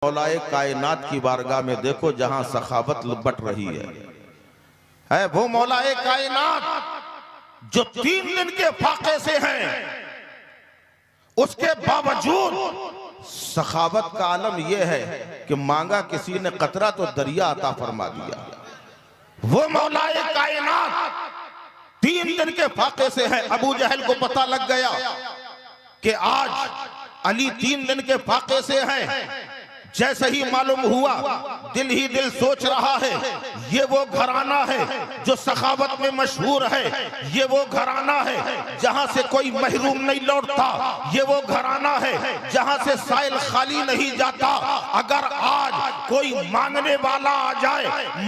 मौलाए कायनात की बारगाह में देखो जहां सखावत बट रही है वो मौलाए कायनात जो 3 दिन के फाके से हैं, उसके बावजूद सखावत का आलम यह है कि मांगा किसी ने कतरा तो दरिया अता फरमा दिया। वो मौलाए कायनात 3 दिन के फाके से है। अबू जहल को पता लग गया कि आज अली 3 दिन के फाके से है। जैसे ही मालूम हुआ, दिल ही दिल सोच रहा है ये वो घराना है जो सखावत में मशहूर है, ये वो घराना है जहां से कोई महरूम नहीं लौटता, ये वो घराना है जहां से साइल खाली नहीं जाता। अगर आज कोई मांगने वाला आ जाए,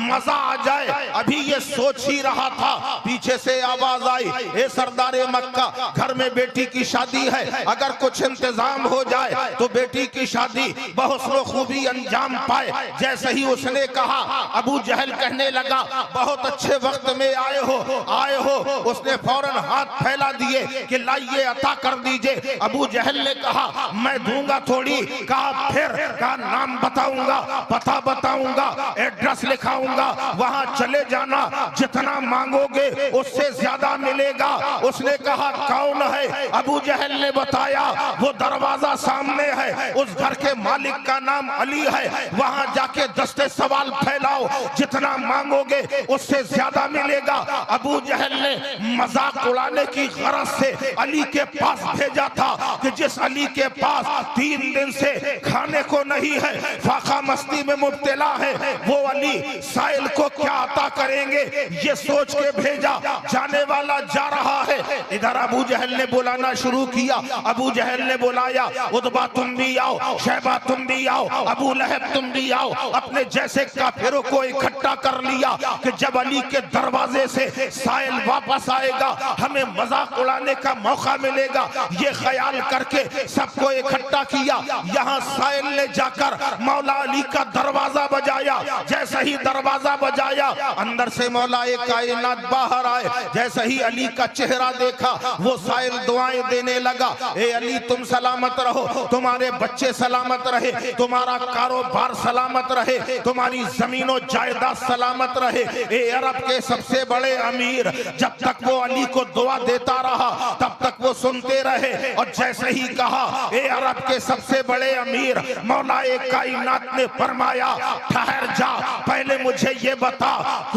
मजा आ जाए। अभी ये सोच ही रहा था, पीछे से आवाज आई, ए सरदारे मक्का, घर में बेटी की शादी है, अगर कुछ इंतजाम हो जाए तो बेटी की शादी बहुत खूबी अंजाम पाए। जैसे ही उसने कहा, अबू जहल कहने लगा, बहुत अच्छे वक्त में आए हो। उसने फौरन हाथ फैला दिए कि लाइए अता कर दीजिए। अबू जहल ने कहा, मैं दूंगा थोड़ी। कहा फिर, कहा नाम बताऊंगा, पता बताऊंगा, एड्रेस लिखाऊंगा, वहां चले जाना, जितना मांगोगे उससे ज्यादा मिलेगा। उसने कहा कौन है? अबू जहल ने बताया, वो दरवाजा सामने है, उस घर के मालिक का नाम अली है, वहां जाके दस्ते सवाल फैलाओ, जितना मांगोगे उससे ज्यादा मिलेगा। अबू जहल ने मजाक उड़ाने की गरज से अली के पास भेजा था कि जिस अली के पास 3 दिन से खाने को नहीं है, फाका मस्ती में मुब्तला है, वो अली साइल को क्या अता करेंगे ये सोच के भेजा। जाने वाला जा रहा है, इधर अबू जहल ने बुलाना शुरू किया। अबू जहल ने बुलाया, उतबा तुम भी आओ, शैबा तुम भी आओ, अबू लहब तुम भी आओ। अपने जैसे काफिरों को इकट्ठा कर लिया कि जब अली के दरवाजे से साइल वापस आएगा हमें मजाक उड़ाने का मौका मिलेगा, ये ख्याल करके सबको इकट्ठा किया। यहाँ साइल ने जाकर मौला अली का दरवाजा बजाया। जैसे ही दरवाजा बजाया, अंदर से मौलाए कायनात बाहर आए। जैसे ही अली का चेहरा देखा, वो साइल दुआएं देने लगा, ए अली तुम सलामत रहो, तुम्हारे बच्चे सलामत रहे, तुम्हारा कारोबार सलामत रहे, तुम्हारी जमीनों जायदाद सलामत रहे। ए अरब के सबसे बड़े अमीर। जब तक वो अली को दुआ देता रहा तब तक वो सुनते रहे। और जैसे ही कहा ए अरब के सबसे बड़े अमीर, मौलाए कायनात ने फरमाया, ठहर जा, पहले मुझे ये बता,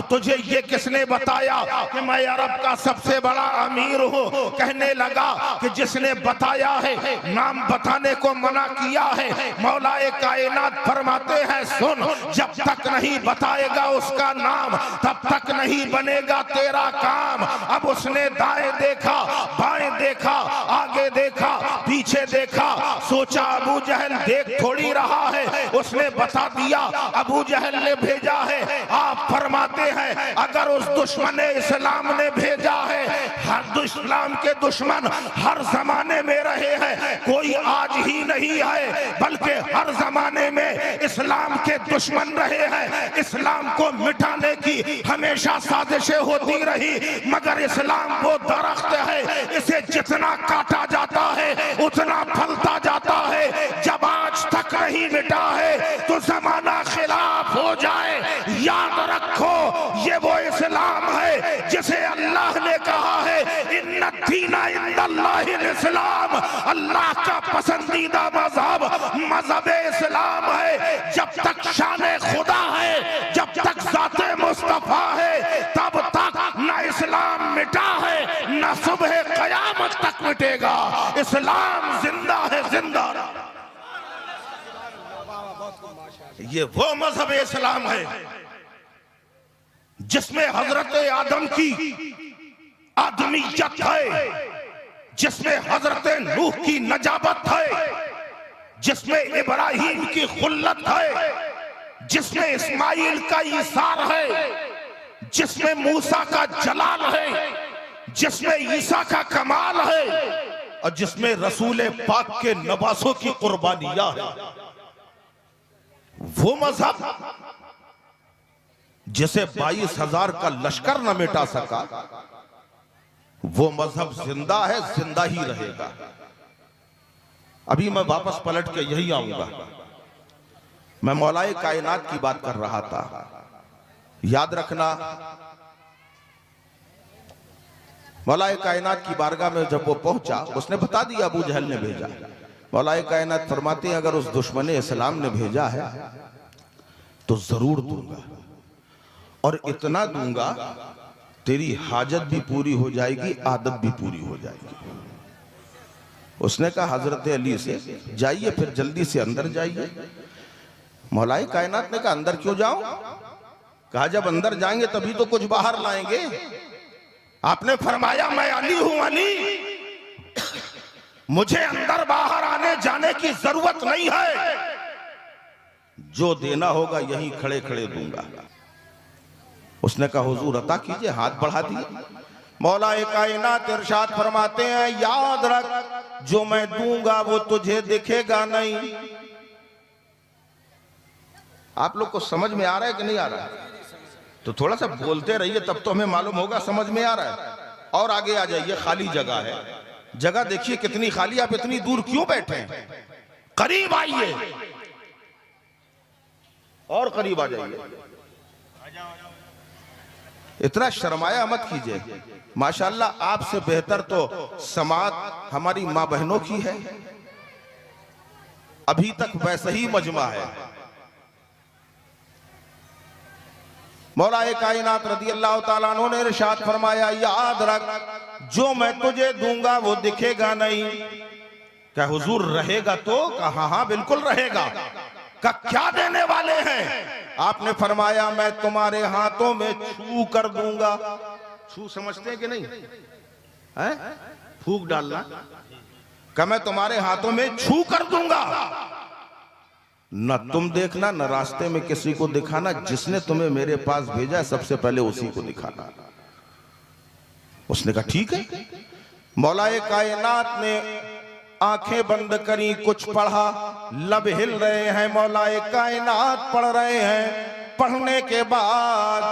तुझे ये किसने बताया कि मैं अरब का सबसे बड़ा अमीर हूँ? कहने लगा कि जिसने बताया है, नाम बताने को मना किया है। मौलाए कायनात फरमाते हैं, सुन, जब तक नहीं बताएगा उसका नाम तब तक नहीं बनेगा तेरा काम। अब उसने दाएं देखा, बाएं देखा, आगे देखा, पीछे देखा, सोचा अबू जहल देख थोड़ी रहा है, उसने बता दिया, अबू जहल ने भेजा है। आप फरमाते हैं अगर उस दुश्मन इस्लाम ने भेजा है, हर इस्लाम के दुश्मन हर जमाने में रहे हैं, कोई आज ही नहीं है बल्कि हर जमाने में इस्लाम के दुश्मन रहे हैं। इस्लाम को मिटाने की हमेशा साजिशें होती रही, मगर इस्लाम वो दरख्त है, इसे जितना काटा जाता है उतना फलता जाता है। जब आज तक नहीं मिटा है तो जमाना खिलाफ हो जाए। याद रखो, ये वो इस्लाम है जिसे अल्लाह ने कहा है, इन्ना दीना इंदल्लाहिल इस्लाम, अल्लाह का पसंदीदा मजहब मजहब इस्लाम है। जब तक शान खुदा है, जब तक ज़ाते मुस्तफा है, तब तक न इस्लाम मिटा है न सुबह कयामत तक मिटेगा। इस्लाम जिंदा है, जिंदा। ये वो मजहब इस्लाम है जिसमें हजरत आदम की आदमियत है, जिसमें हजरत नूह की नजाबत है, जिसमें इब्राहिम की खुल्लत है, जिसमें इस्माइल का ईसार है, जिसमें मूसा का जलाल है, जिसमें ईसा का कमाल है, और जिसमें रसूल पाक के नवासों की कुर्बानियां है। वो मजहब जिसे 22,000 का लश्कर न मिटा सका, वो मजहब जिंदा है, जिंदा ही रहेगा। अभी मैं वापस पलट के यही आऊंगा। मैं मौलाए कायनात की बात कर रहा था। याद रखना, मौलाए कायनात की बारगाह में जब वो पहुंचा, उसने बता दिया अबू जहल ने भेजा। मौलाए कायनात फरमाते हैं अगर उस दुश्मन इस्लाम ने भेजा है तो जरूर दूंगा, और इतना दूंगा तेरी हाजत भी पूरी हो जाएगी, आदत भी पूरी हो जाएगी। उसने कहा हजरत अली से जाइए, फिर जल्दी से अंदर जाइए। मौलाए कायनात ने कहा अंदर क्यों जाऊं? कहा जब अंदर जाएंगे तभी तो कुछ बाहर लाएंगे। आपने फरमाया मैं अली हूं अली, मुझे अंदर बाहर आने जाने की जरूरत नहीं है, जो देना होगा यहीं खड़े खड़े दूंगा। उसने कहा हुजूर अता कीजिए, हाथ बढ़ा दिए। मौलाए कायनात इरशाद फरमाते हैं याद रख जो मैं दूंगा वो तुझे दिखेगा नहीं। आप लोग को समझ में आ रहा है कि नहीं आ रहा है? तो थोड़ा सा बोलते रहिए, तब तो हमें मालूम होगा समझ में आ रहा है। और आगे आ जाइए, खाली जगह है, जगह देखिए कितनी खाली। आप इतनी दूर क्यों बैठे हैं? करीब आइए और करीब आ जाइए, इतना शर्माया मत कीजिए। माशाअल्लाह आपसे बेहतर तो समात हमारी मां बहनों की है, अभी तक वैसे ही मजमा है। मौलाए कायनात रज़ी अल्लाह ताला अन्हु ने इरशाद फरमाया याद रख जो मैं तुझे दूंगा वो दिखेगा नहीं। क्या हुजूर रहेगा? तो कहा हाँ बिल्कुल रहेगा। का क्या देने वाले हैं? आपने फरमाया मैं तुम्हारे हाथों में छू कर दूंगा। छू समझते हैं कि नहीं है? फूंक डालना। का मैं तुम्हारे हाथों में छू कर दूंगा, न तुम देखना न रास्ते में किसी को दिखाना, जिसने तुम्हें मेरे पास भेजा सबसे पहले उसी को दिखाना। उसने कहा ठीक है। मौलाए कायनात ने आंखें बंद करी, कुछ पढ़ा, लब हिल रहे हैं, मौलाए कायनात पढ़ रहे हैं। पढ़ने के बाद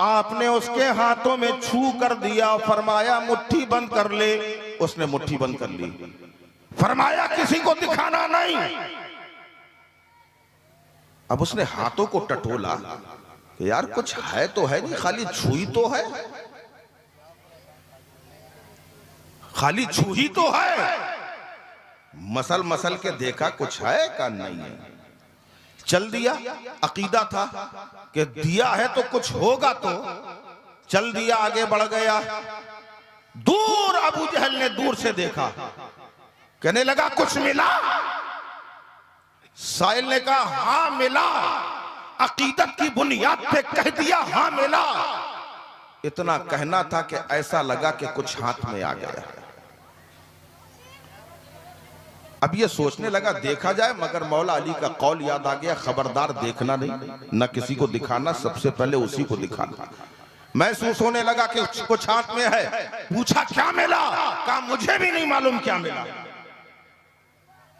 आपने उसके हाथों में छू कर दिया, फरमाया मुट्ठी बंद कर ले। उसने मुट्ठी बंद कर ली, फरमाया किसी को दिखाना नहीं। अब उसने हाथों को टटोला कि यार कुछ है तो है नहीं, खाली छुई तो है, खाली छुई तो है। मसल मसल के देखा कुछ है का नहीं है, चल दिया। अकीदा था कि दिया है तो कुछ होगा, तो चल दिया, आगे बढ़ गया। दूर अबू जहल ने दूर से देखा, कहने लगा कुछ मिला? साहिल ने कहा हां मिला। अकीदत की बुनियाद पे कह दिया हां मिला। इतना कहना था कि ऐसा लगा कि कुछ हाथ में आ गया। अब ये सोचने लगा देखा जाए, मगर मौला अली का कौल याद आ गया, खबरदार देखना नहीं, न किसी को दिखाना, सबसे पहले उसी को दिखाना। महसूस होने लगा कि कुछ हाथ में है। पूछा क्या मिला? कहा मुझे भी नहीं मालूम क्या मिला।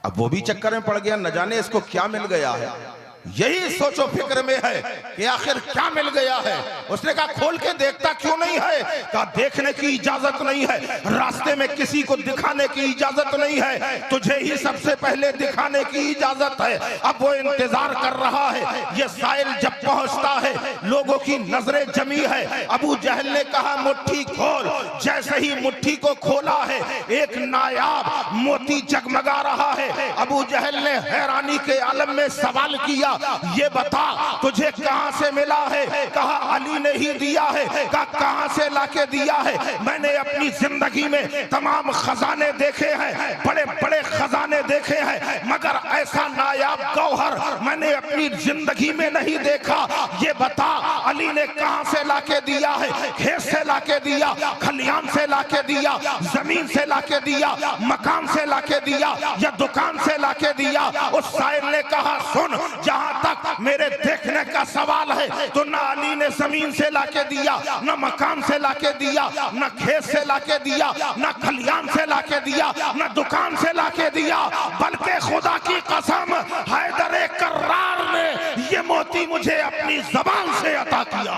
अब वो भी चक्कर में पड़ गया, न जाने इसको क्या मिल गया है। यही सोचो फिक्र में है कि आखिर क्या मिल गया है। उसने कहा खोल के देखता क्यों नहीं है? कहा देखने की इजाजत नहीं है, रास्ते में किसी को दिखाने की इजाजत नहीं है, तुझे ही सबसे पहले दिखाने की इजाजत है। अब वो इंतजार कर रहा है, ये साहिल जब पहुंचता है, लोगों की नजरें जमी है। अबू जहल ने कहा मुट्ठी खोल। जैसे ही मुट्ठी को खोला है, एक नायाब मोती जगमगा रहा है। अबू जहल ने हैरानी के आलम में सवाल किया ये बता तुझे कहां से मिला है? कहा अली ने ही दिया है। कहा कहां से लाके दिया है? मैंने अपनी जिंदगी में तमाम खजाने देखे हैं, बड़े बड़े खजाने देखे हैं, मगर ऐसा नायाब गौहर मैंने अपनी जिंदगी में नहीं देखा। ये बता अली ने कहां से लाके दिया है? खेत से लाके दिया, खलियान से लाके दिया, जमीन से लाके दिया, मकान से लाके दिया, या दुकान से लाके दिया? उस साहिल ने कहा सुन, जहां तक मेरे देखने का सवाल है तो ना अली ने जमीन से लाके दिया, ना मकान से लाके दिया, ना खेत से लाके दिया, ना खलियान से लाके दिया, ना दुकान से लाके दिया, बल्कि खुदा की कसम हैदर कर्रार ने ये मोती मुझे अपनी जबान से अता किया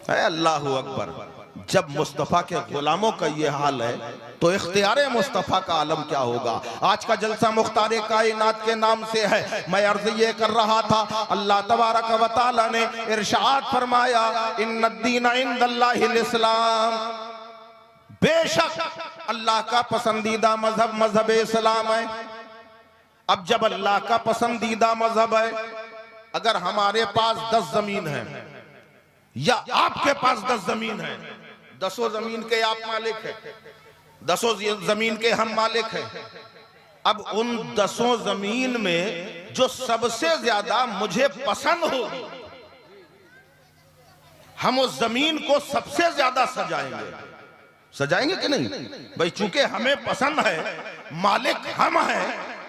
है। अल्लाह हू अकबर। जब मुस्तफा के गुलामों का ये हाल है तो इख्तियार मुस्तफ़ा का आलम क्या होगा। आज का जलसा मुख्तार कायनात के नाम से है। मैं अर्ज ये कर रहा था, अल्लाह तबारक व तआला ने इरशाद फरमाया, इन्नद्दीन इंदल्लाहिल इस्लाम, बेशक अल्लाह का पसंदीदा मजहब मजहब इस्लाम है। अब जब अल्लाह का पसंदीदा मजहब है, अगर हमारे पास 10 जमीन है या आपके पास 10 जमीन है, 10 जमीन के आप मालिक है, 10 जमीन के हम मालिक हैं। अब उन 10 जमीन में जो सबसे ज्यादा मुझे पसंद हो, हम उस जमीन को सबसे ज्यादा सजाएंगे कि नहीं भाई? चूंकि हमें पसंद है, मालिक हम हैं,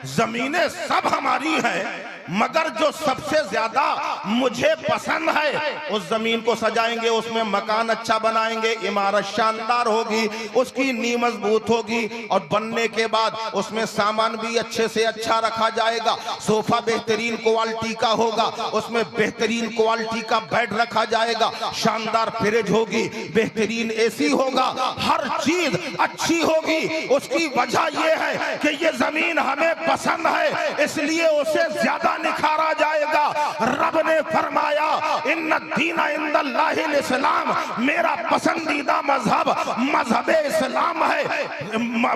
जमीनें सब हमारी हैं, मगर जो सबसे ज्यादा मुझे पसंद है उस जमीन को सजाएंगे, उसमें मकान अच्छा बनाएंगे, इमारत शानदार होगी, उसकी नींव मजबूत होगी और बनने के बाद उसमें सामान भी अच्छे से अच्छा रखा जाएगा। सोफा बेहतरीन क्वालिटी का होगा, उसमें बेहतरीन क्वालिटी का बेड रखा जाएगा, शानदार फ्रिज होगी, बेहतरीन एसी होगा, हर चीज अच्छी होगी। उसकी वजह यह है कि ये जमीन हमें पसंद है, इसलिए उसे ज्यादा निखारा जाएगा। रब ने फरमाया, इन्नद्दीना इंदल्लाहिल इस्लाम, मेरा पसंदीदा मजहब मजहब इस्लाम है,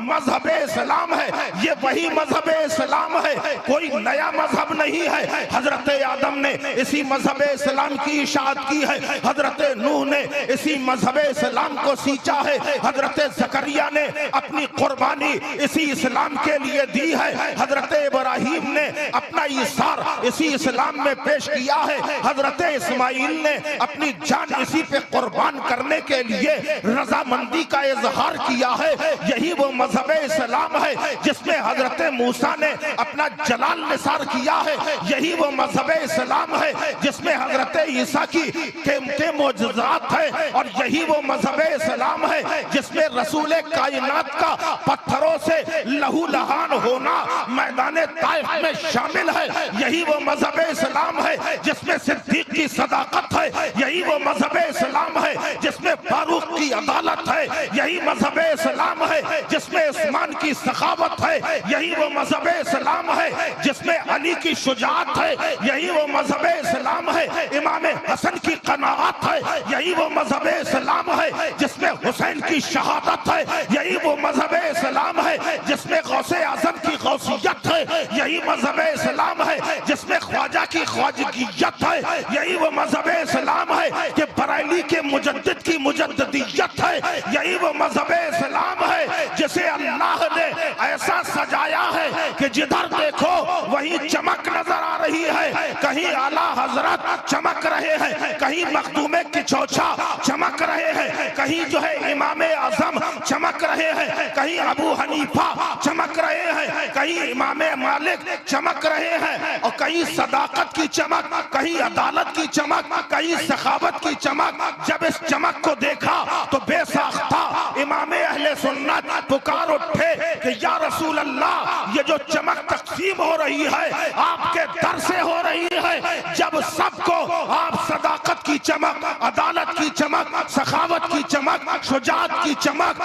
मजहब इस्लाम है। ये वही मजहब इस्लाम है, कोई नया मजहब नहीं है। हजरत आदम ने इसी मजहब इस्लाम की इशाअत की है, हजरत नूह ने इसी मजहब इस्लाम को सींचा है, हजरत जकरिया ने अपनी कुर्बानी इसी इस्लाम के लिए दी है, हजरत इब्राहिम ने अपना ईसार इसी इस्लाम में पेश किया है, हजरत इस्माइल ने अपनी जान इसी पे कुर्बान करने के लिए रजामंदी का इजहार किया है। यही वो मजहब इस्लाम है जिसमें हजरत मूसा ने अपना जलाल निसार किया है। यही वो मजहब इस्लाम है जिसमें हजरत ईसा के मोजज़ात है, और यही वो मजहब इस्लाम है जिसमें रसूल कायनात का पत्थरों से लहू लहान होना मैदान ताइफ में शामिल है। यही वो मजहब इस्लाम है जिसमें सिद्दीक की सदाकत है। यही वो मजहब इस्लाम है जिसमें फारूक की अदालत है। यही मजहब इस्लाम है जिसमें उस्मान की सखावत है। यही वो मजहब इस्लाम है जिसमें अली की शुजाअत है। यही वो मजहब इस्लाम है इमाम हसन की कनाअत है। यही वो मजहब इस्लाम है जिसमें हुसैन की शहादत है। यही वो मजहब इस्लाम है जिसमें गौसे आजम की गौसियत है। यही मजहब इस्लाम है जिसमें ख्वाजा की ख्वाजगियत है। यही वो मजहब इस्लाम है कि बरेली के मुजद्दिद की मुजद्दिदियत है। यही वो मजहब इस्लाम है जिसे अल्लाह ने ऐसा सजाया है कि जिधर देखो वहीं चमक नजर आ रही है। कहीं आला हजरत चमक रहे हैं, कहीं मखदूमे की चौछा चमक रहे हैं, कहीं जो है इमाम आजम चमक रहे हैं, कहीं अबू हनीफा चमक रहे हैं, कहीं इमाम मालिक चमक रहे हैं, और कहीं सदाकत की चमक, कहीं अदालत की चमक, कहीं सखावत की चमक। जब इस चमक को देखा तो बेसाख्ता इमाम अहले सुन्नत पुकार उठे कि या रसूल अल्लाह, ये जो चमक तकसीम हो रही है आपके दर से हो रही है। जब सबको आप सदाकत की चमक, अदालत की चमक, सखावत की चमक, शुजाअत की चमक,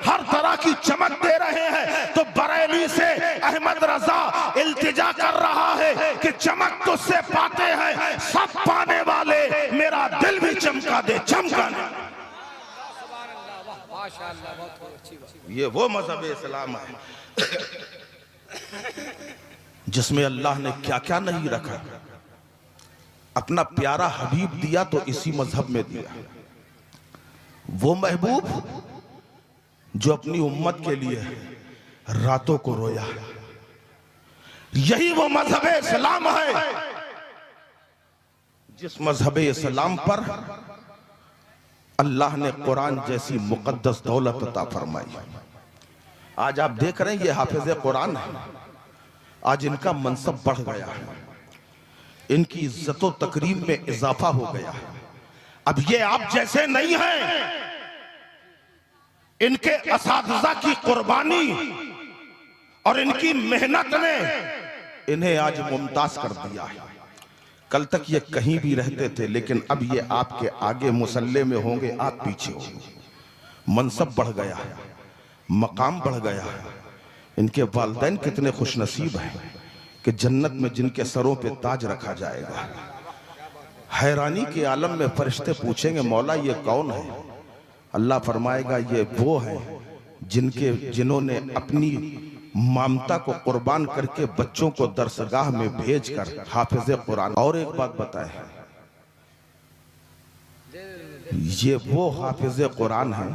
हर तरह की चमक दे रहे हैं, तो बरेली से अहमद रजा इल्तिजा कर रहा है कि चमक तुझसे पाते हैं सब पाने वाले, मेरा दिल भी चमका दे, चमकाने। ये वो मजहब इस्लाम है जिसमें अल्लाह ने क्या क्या नहीं रखा। अपना प्यारा हबीब दिया तो इसी मजहब में दिया। वो महबूब जो अपनी उम्मत के लिए रातों को रोया, यही वो मजहब इस्लाम है जिस मजहब इस्लाम पर अल्लाह ने कुरान जैसी मुकद्दस दौलत अता फरमाई। आज आप देख रहे हैं ये हाफिज कुरान है, आज इनका मनसब बढ़ गया है, इनकी इज्जत व तकरीम में इजाफा हो गया है। अब ये आप जैसे नहीं हैं, इनके असातिज़ा की कुर्बानी और इनकी मेहनत ने इन्हें आज मुमताज कर दिया है। कल तक ये कहीं भी रहते थे, लेकिन अब ये आपके आगे मुसल्ले में होंगे, आप पीछे होंगे। मनसब बढ़ गया है, मकाम बढ़ गया है। इनके वालिदैन कितने खुशनसीब हैं कि जन्नत में जिनके सरों पे ताज रखा जाएगा। हैरानी के आलम में फरिश्ते पूछेंगे मौला ये कौन है? अल्लाह फरमाएगा ये वो हैं जिन्होंने अपनी ममता को कुर्बान करके बच्चों को दरसगाह में भेजकर हाफिज कुरान। और एक बात बताएं, ये वो हाफिज कुरान है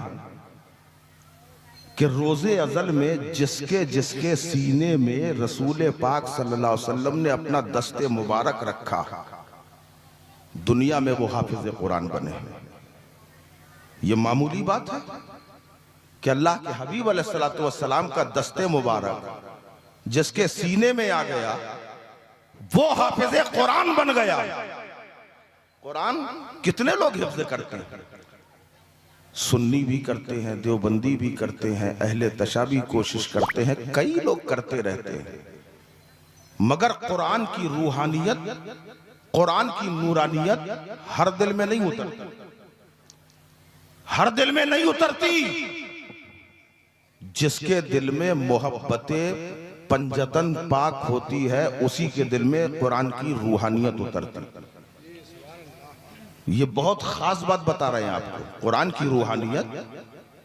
कि रोजे अजल में जिसके जिसके सीने में रसूल पाक सल्लल्लाहु अलैहि वसल्लम ने अपना दस्ते मुबारक रखा, दुनिया में वो हाफिज कुरान बने। ये मामूली बात है कि अल्लाह के हबीब अलैहिस्सलातु वस्सलाम का दस्ते मुबारक जिसके सीने में आ गया वो हाफिज कुरान बन गया। कुरान कितने लोग हिफ्ज करते हैं? सुन्नी भी करते हैं, देवबंदी भी करते हैं, अहले तशा भी कोशिश करते हैं, कई लोग करते रहते हैं, मगर कुरान की रूहानियत, कुरान की नूरानियत हर दिल में नहीं उतरती, हर दिल में नहीं उतरती। जिसके दिल में मोहब्बते पंजतन पाक होती है उसी के दिल में कुरान की रूहानियत उतरती। ये बहुत खास बात बता रहे हैं आपको। कुरान की रूहानियत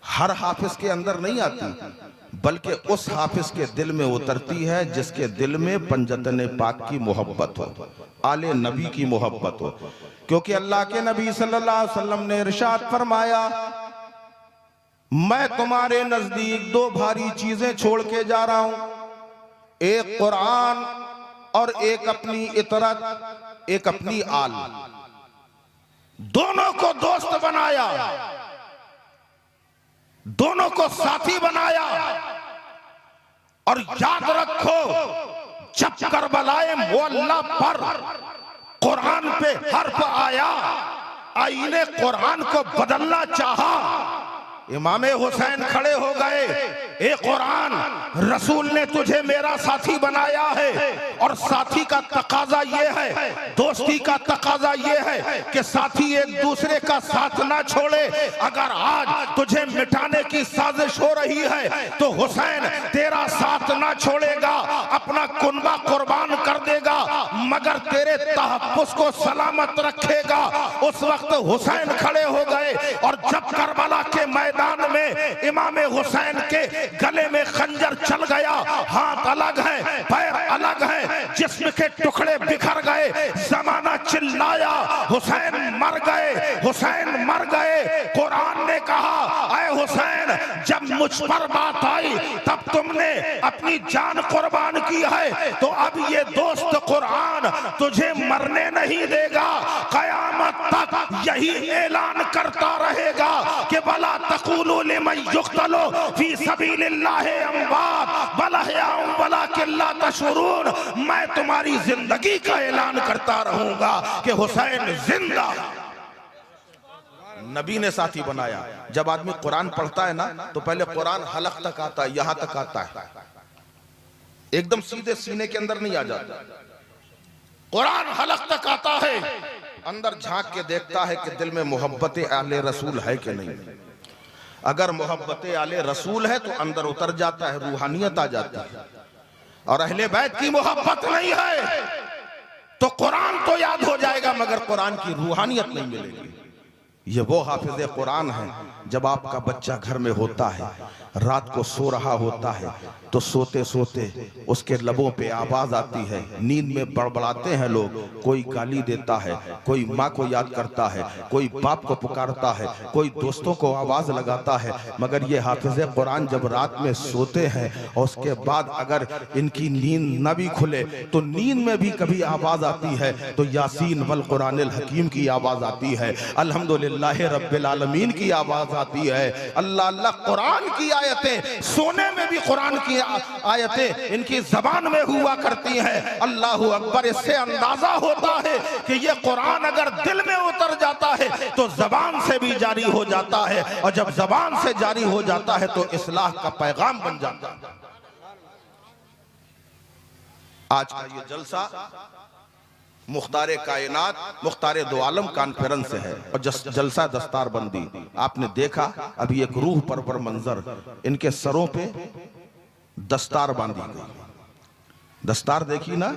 हर हाफिज के अंदर नहीं आती, बल्कि उस हाफिज के दिल में उतरती है जिसके दिल में पंजतन पाक की मोहब्बत हो, आले नबी की मोहब्बत हो। क्योंकि अल्लाह के नबी सल्लल्लाहु अलैहि वसल्लम ने इरशाद फरमाया, मैं तुम्हारे नजदीक दो भारी चीजें छोड़ के जा रहा हूं, एक कुरान और एक अपनी इतरत, एक अपनी आल। दोनों को दोस्त बनाया, दोनों को साथी बनाया। और याद रखो, जब करबलाए मुअल्ला पर कुरान पे हर्फ आया, आईने कुरान को बदलना चाहा, इमाम हुसैन खड़े हो गए, ए कुरान, रसूल ने तुझे मेरा साथी बनाया है और साथी का तकाजा ये है, दोस्ती का तकाजा ये है कि साथी एक दूसरे का साथ ना छोड़े। अगर आज तुझे मिटाने की साजिश हो रही है तो हुसैन तेरा साथ ना छोड़ेगा, अपना कुनबा कुर्बान कर देगा, मगर तेरे तहफ्फुज़ को सलामत रखेगा। उस वक्त हुसैन खड़े हो गए और जब करबला के मैदान में इमाम हुसैन के गले में खंजर चल गया, हाथ अलग है, पैर अलग है, जिस्म के टुकड़े बिखर गए, जमाना चिल्लाया, हुसैन मर गए, हुसैन मर गए। कुरान ने कहा, ऐ हुसैन, जब मुझ पर बात आई तब तुमने अपनी जान कुर्बान की है, तो अब ये दोस्त कुरान तुझे मरने नहीं देगा, कयामत तक यही ऐलान करता रहेगा कि बला तक़ूलू लिमन युक़्तलू फी सबीलिल्लाहि अमवात बल अहयाउन वलाकिन ला तशऊरून। मैं तुम्हारी जिंदगी का ऐलान करता रहूंगा कि हुसैन जिंदा। नबी ने साथी बनाया। जब आदमी कुरान पढ़ता है ना तो पहले कुरान हलक तक आता है, यहां तक आता है, एकदम सीधे सीने के अंदर नहीं आ जाता। कुरान हलक तक आता है, अंदर झांक के देखता है कि दिल में मोहब्बत आले रसूल है कि नहीं। अगर मोहब्बत आले रसूल है तो अंदर उतर जाता है, रूहानियत आ जाती है। और अहले बैत की मोहब्बत नहीं है तो कुरान तो याद हो जाएगा मगर कुरान की रूहानियत नहीं मिलेगी। ये वो हाफिज कुरान है। जब आपका बच्चा घर में होता है, रात को सो रहा होता है, तो सोते सोते उसके लबों पे आवाज आती है, नींद में बड़बड़ाते हैं लोग, कोई गाली देता है, कोई माँ को याद करता है, कोई बाप को पुकारता है, कोई दोस्तों को आवाज लगाता है, मगर ये हाफिज कुरान जब रात में सोते हैं और उसके बाद अगर इनकी नींद न भी खुले तो नींद में भी कभी आवाज आती है तो यासीन वल कुरानिल हकीम की आवाज आती है, अल्हम्दुलिल्लाह रब्बिल आलमीन की आवाज आती है। अल्लाह अल्लाह कुरान की आयतें, सोने में भी कुरान की आयतें इनकी जबान में हुआ करती हैं। अल्लाहु अकबर। इससे अंदाजा होता है कि ये कुरान अगर दिल में उतर जाता है तो जबान से भी जारी हो जाता है, और जब जबान से जारी हो जाता है तो इस्लाह का पैगाम बन जाता है। आज का ये जलसा मुख्तार कायनात, मुख्तार दो आलम कॉन्फ्रेंस से है और जलसा दस्तार बंदी। आपने देखा अभी एक रूह परवर मंजर, इनके सरों पे दस्तार बांधी गई। दस्तार देखी ना,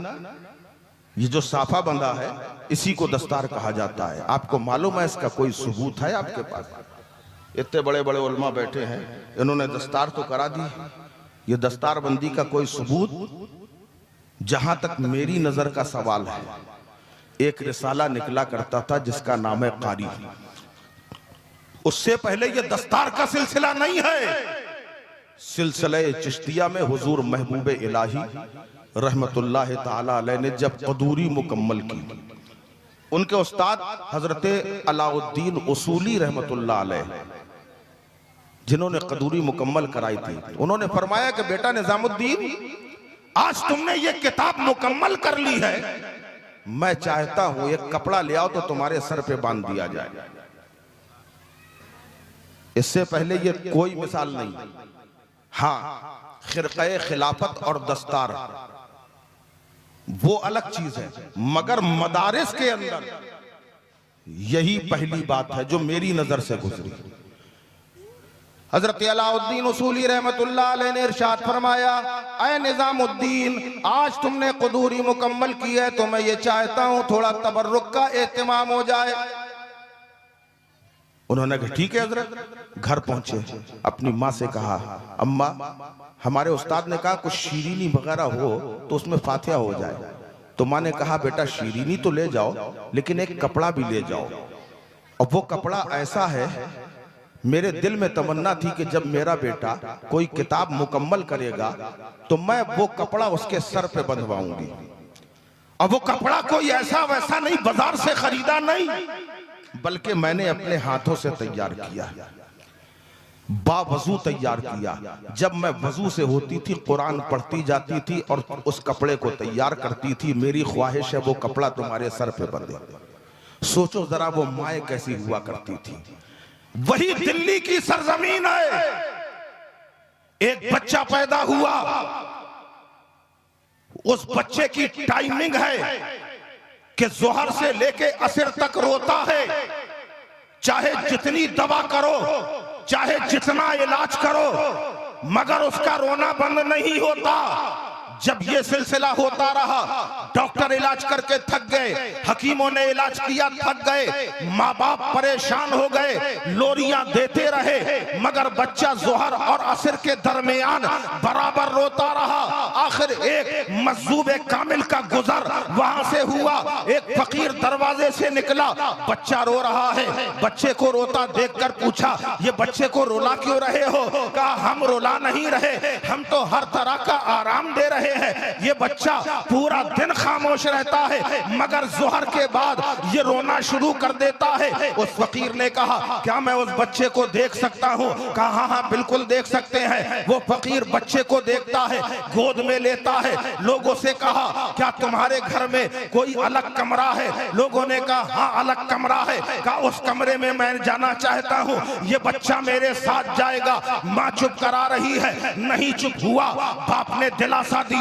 ये जो साफा बंधा है इसी को दस्तार कहा जाता है। आपको मालूम है इसका कोई सबूत है आपके पास? इतने बड़े बड़े उलमा बैठे हैं, इन्होंने दस्तार तो करा दी, ये दस्तार बंदी का कोई सबूत? जहां तक मेरी नजर का सवाल है, एक रिसाला निकला करता था जिसका नाम है कारी। उससे पहले ये दस्तार का सिलसिला नहीं है। सिलसिला चिश्तिया में हुजूर महबूब इलाही रहमतुल्लाह ताला अलैह ने जब कदूरी मुकम्मल की, उनके उस्ताद हजरत अलाउद्दीन उसूली रहमतुल्लाह अलैह जिन्होंने कदूरी मुकम्मल कराई थी, उन्होंने फरमाया कि बेटा निजामुद्दीन, आज तुमने ये किताब मुकम्मल कर ली है, मैं चाहता हूं एक कपड़ा ले आओ तो तुम्हारे सर पे बांध दिया जाए। इससे पहले ये कोई मिसाल नहीं। हाँ, खिरक़े खिलाफत और दस्तार वो अलग चीज है, मगर मदारिस के अंदर यही पहली बात है जो मेरी नजर से गुजरी। हजरत अलाउद्दीन उसूली रहमतुल्लाह अलैह ने इरशाद फरमाया, ऐ निजामुद्दीन, आज तुमने कदूरी मुकम्मल की है तो मैं ये चाहता हूं थोड़ा तबर्रुक का एहतमाम हो जाए। उन्होंने कहा ठीक है हजरत। घर पहुंचे, अपनी माँ से कहा, अम्मा हमारे उस्ताद ने कहा कुछ शीरीनी वगैरह हो तो उसमें फातिहा हो जाए। तो माँ ने कहा बेटा शीरीनी तो ले जाओ लेकिन एक कपड़ा भी ले जाओ। और वो कपड़ा ऐसा है, मेरे दिल में तमन्ना थी कि जब मेरा बेटा कोई किताब मुकम्मल करेगा तो मैं वो कपड़ा उसके सर पे बंधवाऊंगी। और वो कपड़ा कोई ऐसा वैसा नहीं, बाजार से खरीदा नहीं, बल्कि मैंने अपने हाथों से तैयार किया, बावजू तैयार किया। जब मैं वजू से होती थी, कुरान पढ़ती जाती थी और उस कपड़े को तैयार करती थी। मेरी ख्वाहिश है वो कपड़ा तुम्हारे सर पे बंधे। सोचो जरा वो माए कैसी हुआ करती थी। वही दिल्ली की सरजमीन है, एक बच्चा पैदा हुआ, उस बच्चे की टाइमिंग है कि जोहर से लेके असर तक रोता है। चाहे जितनी दवा करो, चाहे जितना इलाज करो, मगर उसका रोना बंद नहीं होता। जब ये सिलसिला होता रहा, डॉक्टर इलाज करके थक गए, हकीमों ने इलाज किया, थक गए, माँ बाप परेशान हो गए, लोरियां देते रहे, मगर बच्चा जोहर और असर के दरमियान बराबर रोता रहा। आखिर एक मजदूब कामिल का गुजर वहां से हुआ, एक फकीर दरवाजे से निकला, बच्चा रो रहा है। बच्चे को रोता देखकर पूछा, ये बच्चे को रुला क्यों रहे हो? कहा हम रुला नहीं रहे, हम तो हर तरह का आराम दे रहे हैं। ये बच्चा पूरा दिन खामोश रहता है, मगर जोहर के बाद ये रोना शुरू कर देता है। उस फकीर ने कहा क्या मैं उस बच्चे को देख सकता हूँ? कहा हाँ हाँ बिल्कुल देख सकते हैं। वो फकीर बच्चे को देखता है, गोद में लेता है। लोगों से कहा क्या तुम्हारे घर में कोई अलग कमरा है? लोगों ने कहा हाँ अलग कमरा है। कहा उस कमरे में मैं जाना चाहता हूँ, ये बच्चा मेरे साथ जाएगा। माँ चुप करा रही है, नहीं चुप हुआ। बाप ने दिलासा दिया,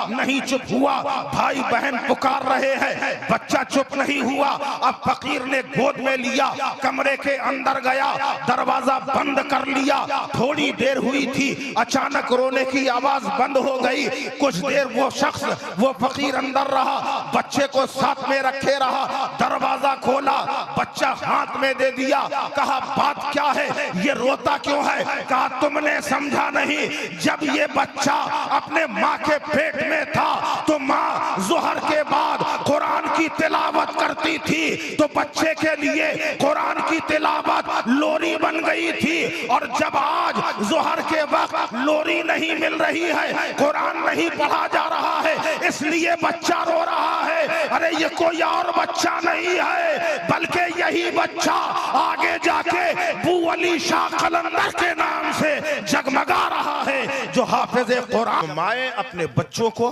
नहीं चुप हुआ। भाई बहन पुकार रहे हैं, बच्चा चुप नहीं हुआ। अब फकीर ने गोद में लिया, कमरे के अंदर गया, दरवाजा बंद कर लिया। थोड़ी देर हुई थी, अचानक रोने की आवाज बंद हो गई। कुछ देर वो शख्स, वो फकीर अंदर रहा, बच्चे को साथ में रखे रहा। दरवाजा खोला, बच्चा हाथ में दे दिया। कहा बात क्या है, ये रोता क्यों है? कहा तुमने समझा नहीं, जब ये बच्चा अपने माँ के पेट में था तो माँ जोहर के बाद कुरान की तिलावत करती थी, तो बच्चे के लिए कुरान की तिलावत लोरी बन गई थी। और जब आज जोहर के वक्त लोरी नहीं मिल रही है, कुरान नहीं पढ़ा जा रहा है, इसलिए बच्चा रो रहा है। अरे ये कोई और बच्चा नहीं है, बल्कि यही बच्चा आगे जाके बू अली शाह कलंदर के नाम से जगमगा रहा है, जो हाफिज कुरान। माए अपने बच्चों को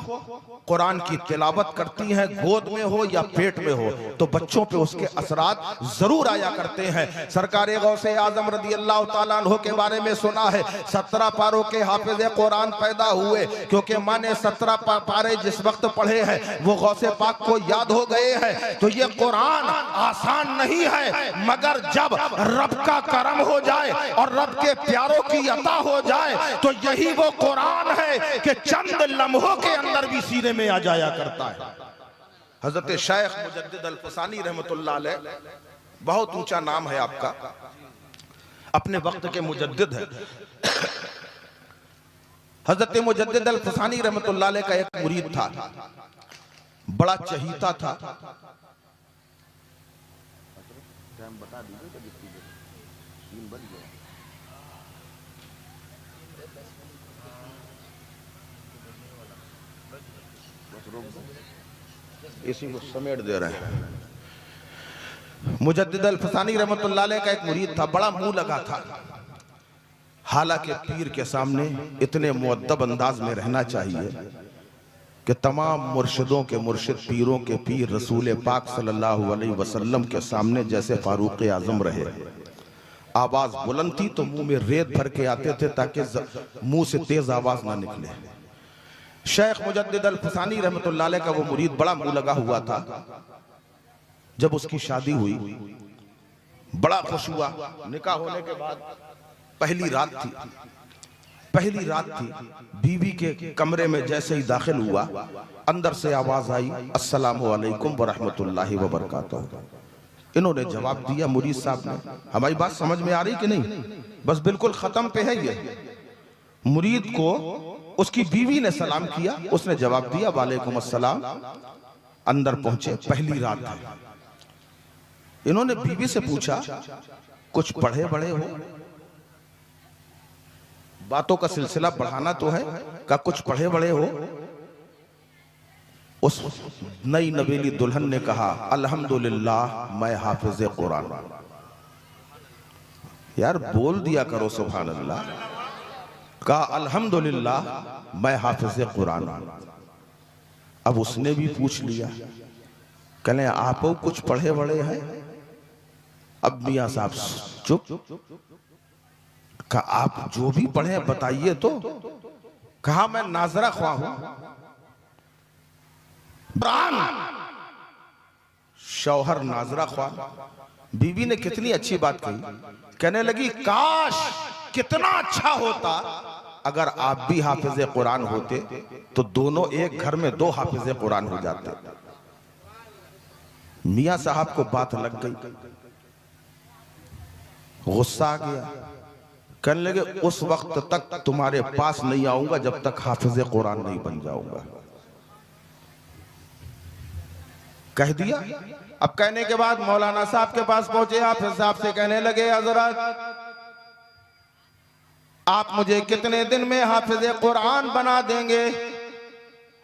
कुरान की तिलावत करती हैं, गोद में हो या पेट में हो, तो बच्चों पे उसके असरात जरूर आया करते हैं। सरकार गौसे आजम रदी अल्लाह ताला अन्हु के बारे में सुना है, 17 पारों के हाफिज कुरान पैदा हुए, क्योंकि माँ ने 17 पारे जिस वक्त पढ़े पड़े हैं, वो गौसे पाक को याद हो गए हैं। तो ये कुरान आसान नहीं है, मगर जब रब का करम हो जाए और रब के प्यारों की अता हो जाए तो यही वो कुरान है कि चंद लम्हों के अंदर भी सीने में आ जाया करता है। हजरत शेख मुजद्दिद अल-फसानी रहमतुल्लाह अलैह, बहुत ऊंचा नाम है आपका, अपने वक्त के मुजद्दिद है। हजरत मुजद्दिद अल-फसानी रहमतुल्लाह अलैह का एक मुरीद था, बड़ा चहीता था। इसी को समेट दे रहे हैं। मुजद्दिद अल-फसानी रहमतुल्लाह अलैह का एक मुरीद था, बड़ा मुंह लगा था। हालांकि पीर के सामने इतने मुअद्दब अंदाज में रहना चाहिए कि तमाम मुर्शिदों के मुर्शिद, पीरों के पीर रसूल पाक सल्लल्लाहु अलैहि वसल्लम के सामने जैसे फारूक आजम रहे। आवाज बुलंद थी तो मुंह में रेत भर के आते थे ताकि मुंह से तेज आवाज ना निकले। शेख मुजद्दिद अल-फसानी रहमतुल्लाह अलैह का वो मुरीद बड़ा मुंह लगा हुआ था। जब उसकी शादी हुई बड़ा खुश हुआ। निकाह होने के बाद पहली रात थी, बीवी के कमरे में जैसे ही दाखिल हुआ, अंदर से आवाज आई, अस्सलामु अलैकुम व रहमतुल्लाहि व बरकातहू। इन्होंने जवाब दिया, मुरीद साहब ने, हमारी बात समझ में आ रही कि नहीं? बस बिल्कुल खत्म पे है ये। मुरीद को उसकी बीवी ने सलाम किया, उसने जवाब दिया वालेकुम अस्सलाम। अंदर पहुंचे, पहली रात है। इन्होंने बीवी से पूछा, कुछ पढ़े बड़े हो? बातों का सिलसिला बढ़ाना तो है, का कुछ पढ़े बड़े हो? उस नई नवेली दुल्हन ने कहा, अल्हम्दुलिल्लाह मैं हाफिज कुरान। यार बोल दिया करो सुभान अल्लाह। कहा अल्हम्दुलिल्लाह मैं हाफिज कुरान। अब उसने भी पूछ लिया, कहले आप कुछ पढ़े बड़े हैं? अब मियां साहब चुप। कहा आप जो भी पढ़े बताइए तो। कहा मैं नाजरा ख्वाह हूं। शौहर नाजरा ख्वाह। बीवी ने कितनी अच्छी बात कही, कहने लगी काश कितना अच्छा होता अगर आप भी हाफिज कुरान होते तो दोनों एक घर में दो हाफिज कुरान हो जाते। मियां साहब को बात लग गई, गुस्सा आ गया। कहने लगे उस वक्त तक तुम्हारे पास नहीं आऊंगा जब तक हाफिज कुरान नहीं बन जाऊंगा। कह दिया। अब कहने के बाद मौलाना साहब के पास पहुंचे, हाफिज साहब से कहने लगे, हजरत आप मुझे कितने दिन में हाफिज कुरान बना देंगे?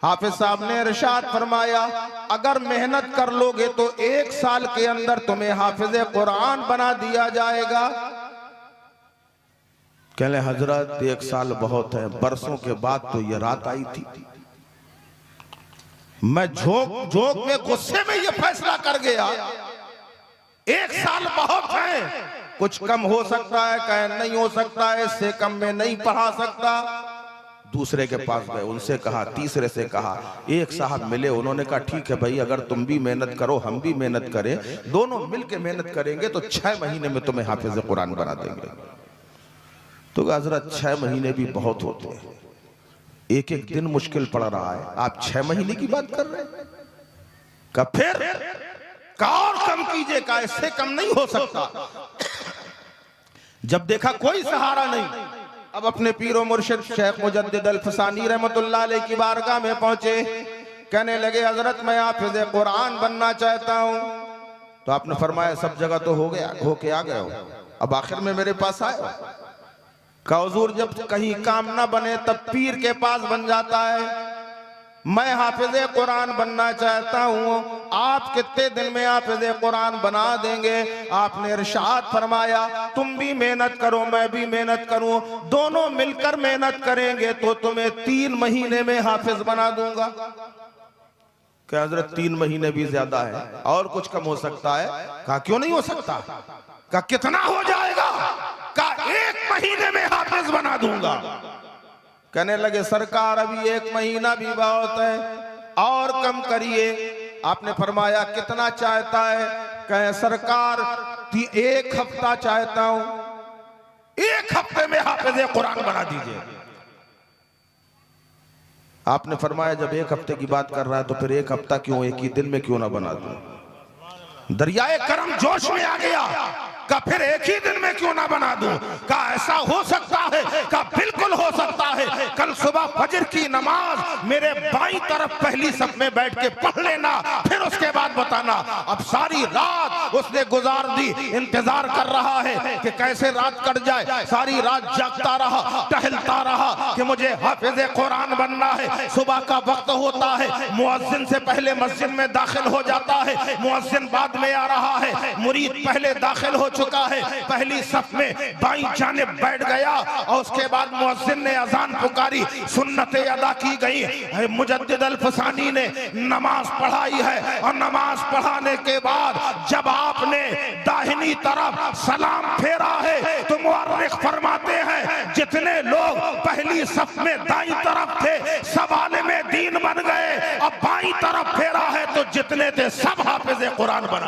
हाफिज साहब ने इरशाद फरमाया, अगर मेहनत कर लोगे तो 1 साल के अंदर तुम्हें हाफिज कुरान बना दिया जाएगा। कहले हजरत 1 साल बहुत है, बरसों के बाद तो ये रात आई थी। मैं झोंक में गुस्से में ये फैसला कर गया, 1 साल बहुत है, कुछ कम हो सकता है, कहे नहीं हो सकता है, इससे कम में नहीं पढ़ा सकता। दूसरे के पास गए, उनसे कहा, तीसरे से कहा, एक साहब मिले, उन्होंने कहा ठीक है भाई, अगर तुम भी मेहनत करो हम भी मेहनत करें, दोनों मिलके मेहनत करेंगे तो 6 महीने में तुम्हें हाफिज कुरान बना देंगे। तो हजरत 6 महीने भी बहुत होते हैं, एक एक दिन मुश्किल पड़ रहा है, आप 6 महीने की बात कर रहे हैं? का फिर का और कम कीजिए, का इससे कम नहीं हो सकता। जब देखा कोई सहारा नहीं, अब अपने पीरो मुर्शिद शेख मुजद्दिद अल-फसानी रहमतुल्लाह अलैह की बारगाह में पहुंचे। कहने लगे हजरत मैं हाफिज कुरान बनना चाहता हूं। तो आपने फरमाया सब जगह तो हो गया, होके आ गए हो, अब आखिर में मेरे पास आए हो। का हुजूर जब कहीं काम ना बने तब पीर के पास बन जाता है। मैं हाफिज कुरान बनना चाहता हूँ, आप कितने दिन में हाफिज कुरान बना देंगे? आपने इरशाद फरमाया तुम भी मेहनत करो मैं भी मेहनत करूं, दोनों मिलकर मेहनत करेंगे तो तुम्हें 3 महीने में हाफिज बना दूंगा। क्या हजरत 3 महीने भी ज्यादा है, और कुछ कम हो सकता है? कहा क्यों नहीं हो सकता? कहा कितना हो जाएगा? कहा 1 महीने में हाफिज बना दूंगा। कहने लगे सरकार अभी 1 महीना भी बहुत है, और समागम करिए। आपने फरमाया कितना चाहता है? कहे सरकार 1 हफ्ता चाहता हूं, 1 हफ्ते में हाफिज़ कुरान बना दीजिए। आपने फरमाया जब 1 हफ्ते की बात कर रहा है तो फिर 1 हफ्ता क्यों, 1 ही दिन में क्यों ना बना दूं? दरियाए करम जोश में आ गया, का फिर 1 ही दिन में क्यों ना बना दूं? का ऐसा हो सकता है? का बिल्कुल हो सकता है। कल सुबह फजर की नमाज मेरे बाईं तरफ पहली सफ में बैठ के पढ़ लेना, फिर उसके बाद बताना। अब सारी रात उसने गुजार दी, इंतजार कर रहा है कि कैसे रात कट जाए। सारी रात जागता रहा, टहलता रहा कि मुझे हाफिज़ कुरान बनना है। सुबह का वक्त होता है, मुअज्जिन से पहले मस्जिद में दाखिल हो जाता है, मुअज्जिन बाद में आ रहा है, मुरीद पहले दाखिल हो चुका है, पहली सफ में बाईं जानिब बैठ गया और उसके बाद मुअज्जिन ने अजान पुकारी, सुन्नतें अदा की गई, मुजद्दिद अल-फसानी ने नमाज पढ़ाई है और नमाज पढ़ाने के बाद जब आपने दाहिनी तरफ सलाम फेरा है तो मुअर्रिख फरमाते हैं जितने लोग पहली सफ में दाईं तरफ थे सब आलिम दीन बन गए, अब बाईं तरफ फेरा है तो जितने थे सब हाफिज़ कुरान बना।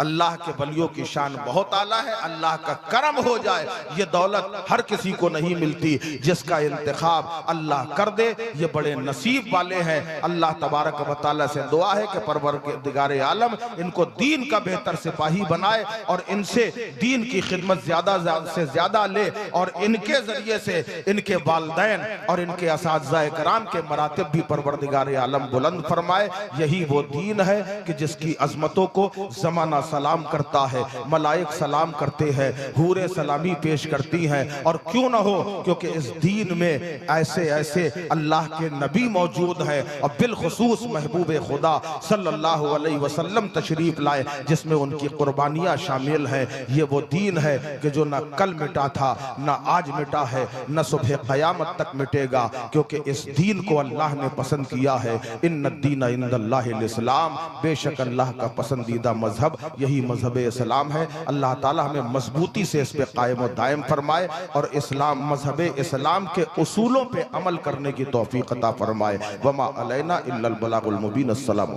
अल्लाह के वलियों की शान बहुत आला है। अल्लाह का करम हो जाए, ये दौलत हर किसी को नहीं मिलती। जिसका इंतखाब अल्लाह कर दे ये बड़े नसीब वाले हैं। अल्लाह तबारक व तआला से दुआ है कि परवरदिगार आलम इनको दीन का बेहतर सिपाही बनाए और इनसे दीन की खिदमत ज्यादा से ज्यादा ले और इनके जरिए से इनके वालिदैन और इनके असातिज़ा कराम के मरातिब भी परवरदिगार आलम बुलंद फरमाए। यही वो दीन है कि जिसकी अजमतों को जमाना सलाम करता है, मलाइक सलाम करते हैं, हूरे सलामी पेश करती हैं। और क्यों ना हो, क्योंकि इस दीन में ऐसे ऐसे अल्लाह के नबी मौजूद हैं और बिलखुसूस महबूब खुदा सल्लल्लाहु अलैहि वसल्लम तशरीफ लाए जिसमें उनकी कुर्बानियां शामिल हैं। ये वो दीन है कि जो ना कल मिटा था, ना आज मिटा है, न सुबह क़यामत तक मिटेगा, क्योंकि इस दीन को अल्लाह ने पसंद किया है। इन्ना दीन इंदल्लाहिल इस्लाम, बेशक अल्लाह का पसंदीदा मजहब यही मजहब इस्लाम है। अल्लाह ताला हमें मजबूती से इस पे कायम और दायम फरमाए और इस्लाम मजहब इस्लाम के उसूलों पे अमल करने की तौफीक अता फरमाए। वमा अलैना इल्लल बलागुल मुबीन। अस्सलाम।